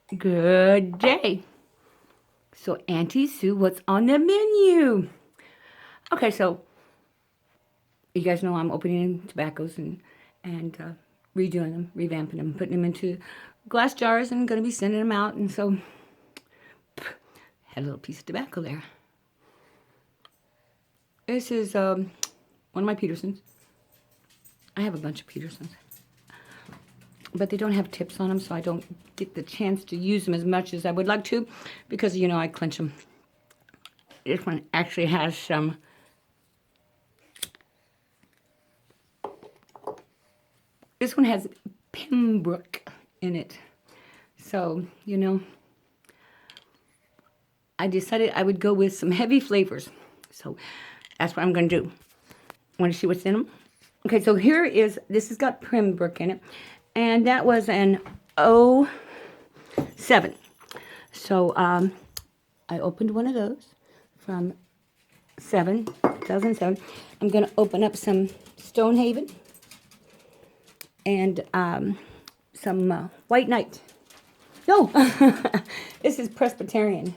Good day. So, Auntie Sue, what's on the menu? Okay, so you guys know I'm opening tobaccos and redoing them, revamping them, putting them into glass jars, and going to be sending them out. And so, had a little piece of tobacco there. This is one of my Petersons. I have a bunch of Petersons, but they don't have tips on them, so I don't get the chance to use them as much as I would like to, because I clench them. This one actually has some. This one has Pembroke in it. So, I decided I would go with some heavy flavors. So, that's what I'm going to do. Want to see what's in them? Okay, so this has got Pembroke in it. And that was an '07. So, I opened one of those from 2007. I'm going to open up some Stonehaven and some White Knight. No, this is Presbyterian.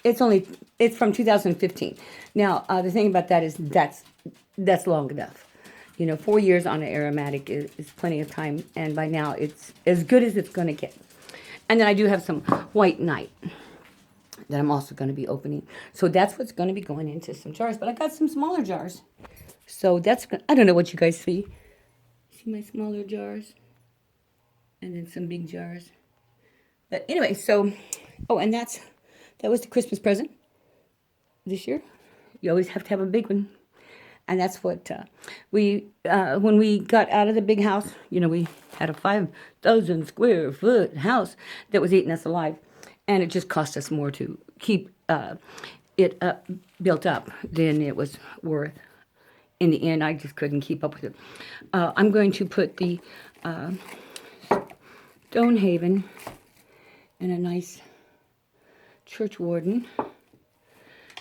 It's from 2015. Now the thing about that is that's long enough. 4 years on an aromatic is plenty of time, and by now it's as good as it's going to get. And then I do have some White Knight that I'm also going to be opening. So that's what's going to be going into some jars. But I got some smaller jars. So I don't know what you guys see. See my smaller jars? And then some big jars. But anyway, and that was the Christmas present this year. You always have to have a big one. And that's what when we got out of the big house, we had a 5,000 square foot house that was eating us alive. And it just cost us more to keep it built up than it was worth. In the end, I just couldn't keep up with it. I'm going to put the Stonehaven in a nice church warden.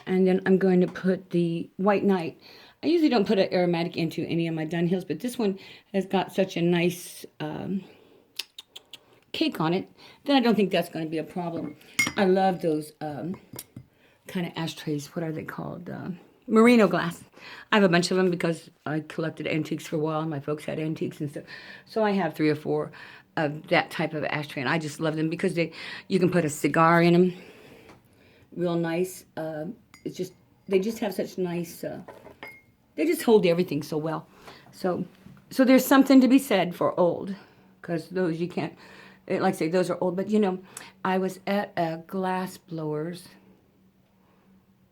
And then I'm going to put the White Knight. I usually don't put an aromatic into any of my Dunhills, but this one has got such a nice cake on it that I don't think that's going to be a problem. I love those kind of ashtrays. What are they called? Merino glass. I have a bunch of them because I collected antiques for a while, and my folks had antiques and stuff. So I have 3 or 4 of that type of ashtray, and I just love them because you can put a cigar in them, real nice. They just have such nice. They just hold everything so well. So there's something to be said for old, because those you can't. Like I say, those are old. But I was at a glass blower's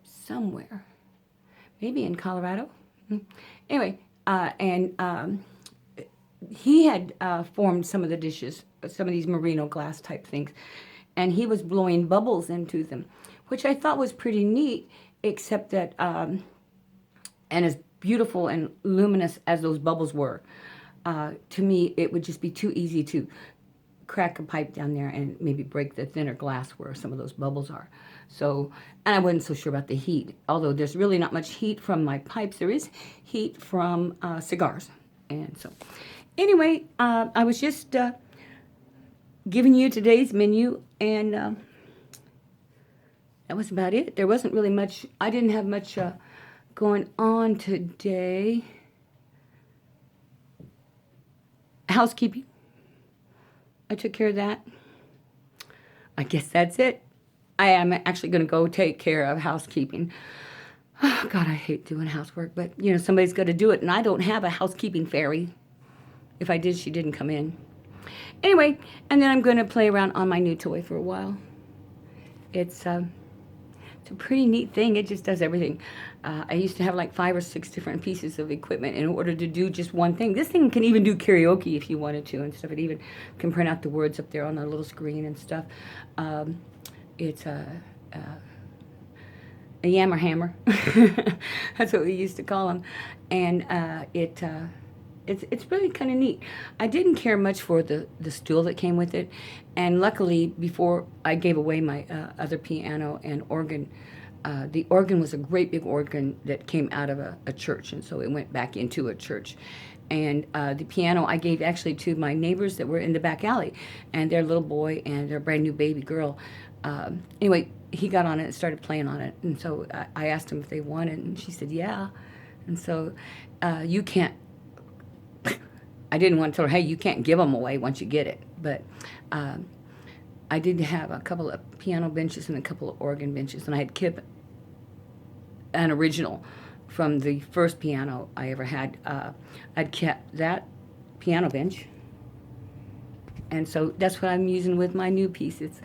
somewhere. Maybe in Colorado. Anyway, and he had formed some of the dishes, some of these merino glass type things, and he was blowing bubbles into them, which I thought was pretty neat, except that, and as beautiful and luminous as those bubbles were, to me, it would just be too easy to crack a pipe down there and maybe break the thinner glass where some of those bubbles are. So, and I wasn't so sure about the heat. Although there's really not much heat from my pipes, there is heat from cigars. And so, anyway, I was just giving you today's menu, and that was about it. There wasn't really much. I didn't have much going on today. Housekeeping. I took care of that. I guess that's it. I am actually going to go take care of housekeeping. Oh, God, I hate doing housework, but, somebody's got to do it, and I don't have a housekeeping fairy. If I did, she didn't come in. Anyway, and then I'm going to play around on my new toy for a while. It's a pretty neat thing. It just does everything. I used to have like 5 or 6 different pieces of equipment in order to do just one thing. This thing can even do karaoke if you wanted to and stuff. It even can print out the words up there on a little screen and stuff. It's a yammer hammer. That's what we used to call them. And it's really kind of neat. I didn't care much for the stool that came with it. And luckily, before I gave away my other piano and organ, the organ was a great big organ that came out of a church. And so it went back into a church. And the piano I gave actually to my neighbors that were in the back alley, and their little boy and their brand new baby girl. Anyway, he got on it and started playing on it, and so I asked him if they wanted, and she said yeah. And so you can't. I didn't want to tell her, hey, you can't give them away once you get it, but. I did have a couple of piano benches and a couple of organ benches, and I had kept an original from the first piano I ever had. I'd kept that piano bench, and so that's what I'm using with my new piece. It's